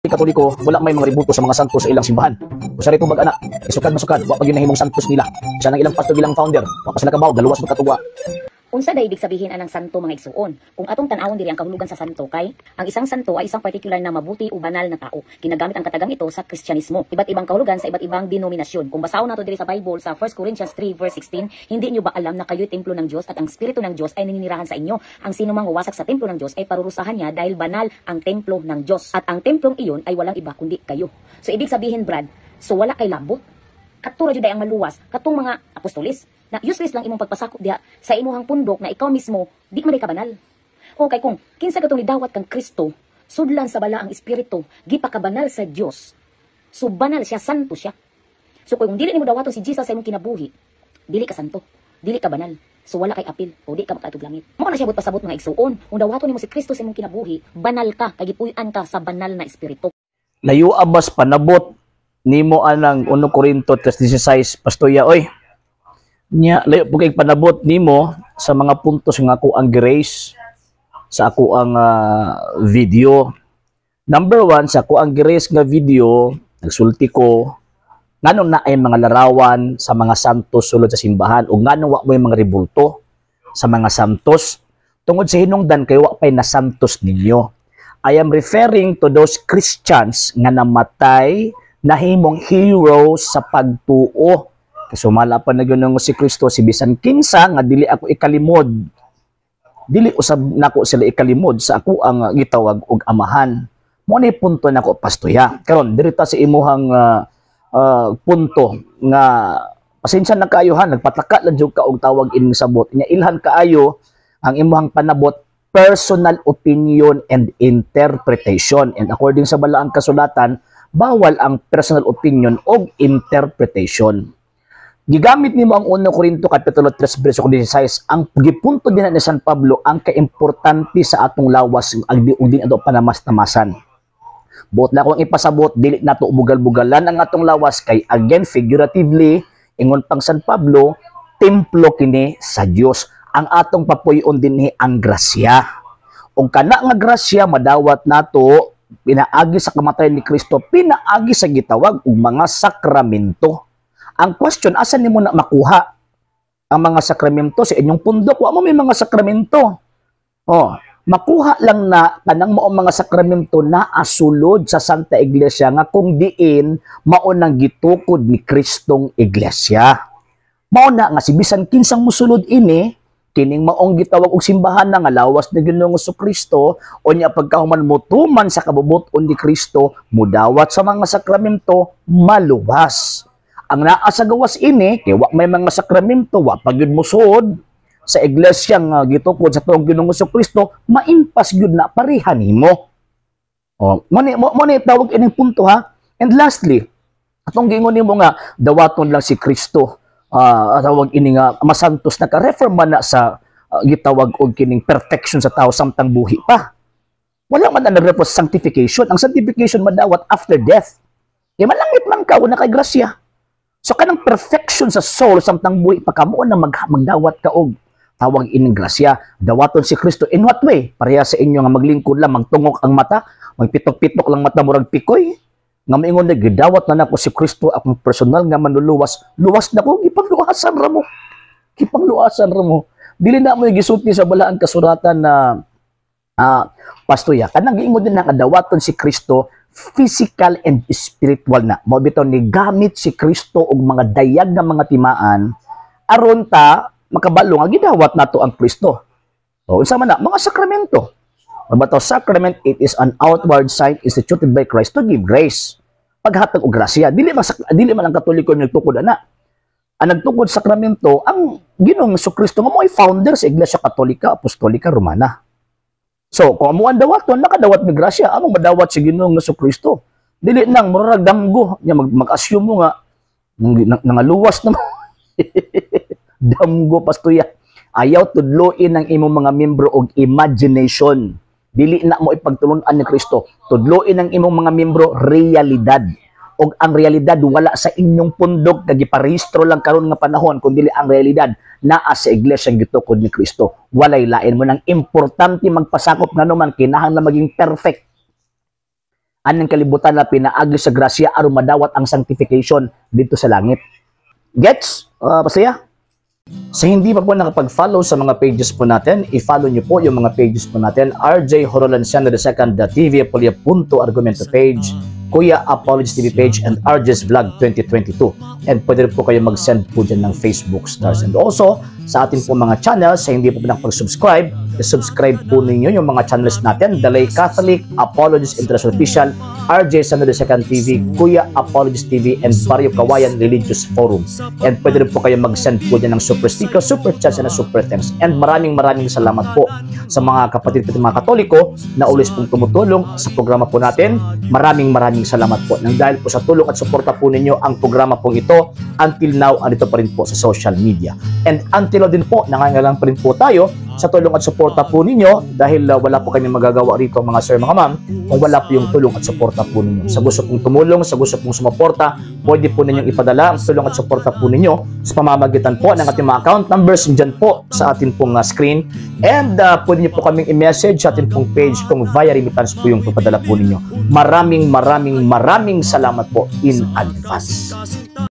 Katoliko, wala may mga ributo sa mga santos sa ilang simbahan. Usa rito mag-ana, isukad masukad, wa pa gyud nahimong santos nila. Siya nang ilang pastor ilang founder, wa pa sila kabaw, galuwas magkatugwa. Unsa day ibig sabihin anang santo mga igsuon? Kung atong tan-awon diri ang kahulugan sa santo kay ang isang santo ay isang particular na mabuti o banal na tao. Ginagamit ang katagang ito sa Kristyanismo. Iba't ibang kahulugan sa iba't ibang denominasyon. Kung basahon nato diri sa Bible sa 1 Corinthians 3 verse 16, hindi niyo ba alam na kayo'y templo ng Diyos at ang Espiritu ng Diyos ay naninirahan sa inyo? Ang sino mang wawasak sa templo ng Diyos ay parurusahan niya dahil banal ang templo ng Diyos. At ang templong iyon ay walang iba kundi kayo. So ibig sabihin, Brad, so wala kay labot. Katura jud ay ang maluwas katong mga apostolis na useless lang imong pagpasakop diha sa imuhang pundok na ikaw mismo di man ka banal. Okay, kung kinsa katong nidawat kang Kristo, sudlan sa bala ang espiritu, gipakabanal sa Dios. So banal siya, santo siya. So kung dili nimo dawaton si Jesus sa imong kinabuhi, dili ka santo, dili ka banal. So wala kay apil, o di ka makaatog langit. Mao na siya pasabot mga igsuon. Kung dawaton nimo si Kristo sa imong kinabuhi, banal ka, kay gipuy-an ka sa banal na espiritu. Layo abas panabot nimo anang 1 Corinto 3:16 pastoya oy. Nya layo po kay panabot nimo sa mga puntos nga ako ang grace sa ako ang video. Number 1 sa ako ang grace nga video, nagsulti ko nganong na ay mga larawan sa mga santos sulod sa simbahan ug nganong wa mo mga rebulto sa mga santos tungod sa hinungdan kay wa pay na santos ninyo. I am referring to those Christians nga namatay nahimong heroes sa pagtuo. Kasumala pa na gano'n si Kristo, si bisan kinsa nga dili ako ikalimod. Dili usab nako sila ikalimod sa ako ang gitawag og amahan. Mo ni punto nako pastoya. Karon dirita sa imuhang punto nga pasensya na kaayo ha, nagpataka lang jud ka og tawag ining sabot. Nya ilhan kaayo ang imuhang panabot personal opinion and interpretation. And according sa balaang kasulatan, bawal ang personal opinion o interpretation. Gigamit nimo ang 1 Corinto kapitulo 3 verso 16 ang gipunto din ni San Pablo ang kaimportante sa atong lawas ang din ato panamas-tamasan. Buot na akong ipasabot dili nato bugal-bugalan ang atong lawas kay again figuratively ingon pang San Pablo templo kini sa Dios. Ang atong papuyon dinhi ang grasya. Ug kana nga grasya madawat nato pinaagi sa kamatayon ni Kristo, pinaagi sa gitawag og mga sakramento. Ang question, asan nimo na makuha ang mga sakramento sa inyong pundok? Wa mo may mga sakramento. Oh, makuha lang na kanang mao mga sakramento na asulod sa Santa Iglesia nga kung diin mao nang gitukod ni Kristong Iglesia. Mao na nga si bisan kinsang musulod ini kining maong gitawag og simbahan na nga lawas ni Ginoong Jesucristo o nya pagkahuman mutuman sa kabubuton ni Kristo mudawat sa mga sakramento maluwas. Ang naa sa gawas ini kay wa may mga sakramento wa pagyud musud sa iglesia nga gitukod sa tuong Ginoong Jesucristo maimpas gyud na pareha nimo. Oh, mo ni tawag ining punto ha. And lastly, atong giingon nimo nga dawaton lang si Kristo. Tawag ini nga masantos na ka-refer man na sa gitawag og kining perfection sa tao samtang buhi pa. Wala man na refer sa sanctification. Ang sanctification madawat after death. Kaya malangit man ka una kay grasya. So kanang perfection sa soul samtang buhi pa kamo na magdawat ka og tawag ining grasya. Dawaton si Kristo in what way? Pareha sa inyo nga maglingkod lang, magtungok ang mata, magpitok-pitok lang mata murag pikoy. Nga maingon na gidawat na nako si Kristo akong personal nga manluluwas. Luwas na ko gipangluwasan ra mo. Gipangluwasan ra mo. Dili na mo gisulti sa balaang kasuratan na pastoya. Kanang giingon din nga dawaton si Kristo physical and spiritual na. Mao bitaw ni gamit si Kristo og mga dayag nga mga timaan aron ta makabalo nga gidawat nato ang Kristo. So unsa man na mga sakramento. Mabataw sacrament, it is an outward sign instituted by Christ to give grace. Paghatag og grasya. Dili man ang Katoliko nagtukod ana. Ang nagtukod sakramento ang Ginoong Jesucristo nga mo'y founder sa Iglesia Katolika Apostolika Romana. So, kung amo ang dawaton, nakadawat ni grasya, among madawat si Ginoong Jesucristo. Dili nang murag damgo, nya mag-assume mo nga nangaluwas na mo. Damgo pastoya. Ayaw tudloin ang imong mga membro og imagination. Dili na mo ipagtulunan ni Kristo. Tudloin ang imong mga membro realidad. Og ang realidad wala sa inyong pundok nga giparehistro lang karon nga panahon kundi ang realidad naa sa iglesia gitukod ni Kristo. Walay lain mo nang importante magpasakop nga naman kinahanglan maging perfect. anang kalibutan na pinaagi sa grasya aron madawat ang sanctification dito sa langit. Gets? Pasaya? Sa hindi pa po nakapag-follow sa mga pages po natin, i-follow nyo po yung mga pages po natin, RJ Horolanciano II, TV Apolia Punto Argumento page, Kuya Apologist TV page, and RJ's Vlog 2022. And pwede rin po kayo mag-send po dyan ng Facebook stars. And also, sa ating po mga channels, sa hindi po nakapag-subscribe, i-subscribe po ninyo yung mga channels natin, Dalay Catholic, Apologist International Official, RJ Sano II TV, Kuya Apologist TV, and Barrio Kawayan Religious Forum. And pwede rin po kayo mag-send po dyan ng super sticker, super chats, and super thanks. And maraming salamat po sa mga kapatid at mga Katoliko na always pong tumutulong sa programa po natin. Maraming salamat po. Nang dahil po sa tulong at suporta po ninyo, ang programa pong ito, until now, andito pa rin po sa social media. And until now din po, nangangailangan pa rin po tayo sa tulong at suporta po ninyo dahil wala po kami magagawa rito mga sir, mga ma'am, kung wala po yung tulong at suporta po ninyo. Sa gusto pong tumulong, sa gusto pong sumuporta, pwede po ninyong ipadala ang tulong at suporta po ninyo sa pamamagitan po ng ating mga account numbers dyan po sa ating pong screen. And pwede nyo po kaming i-message sa ating pong page kung via remittance po yung papadala po ninyo. Maraming salamat po in advance.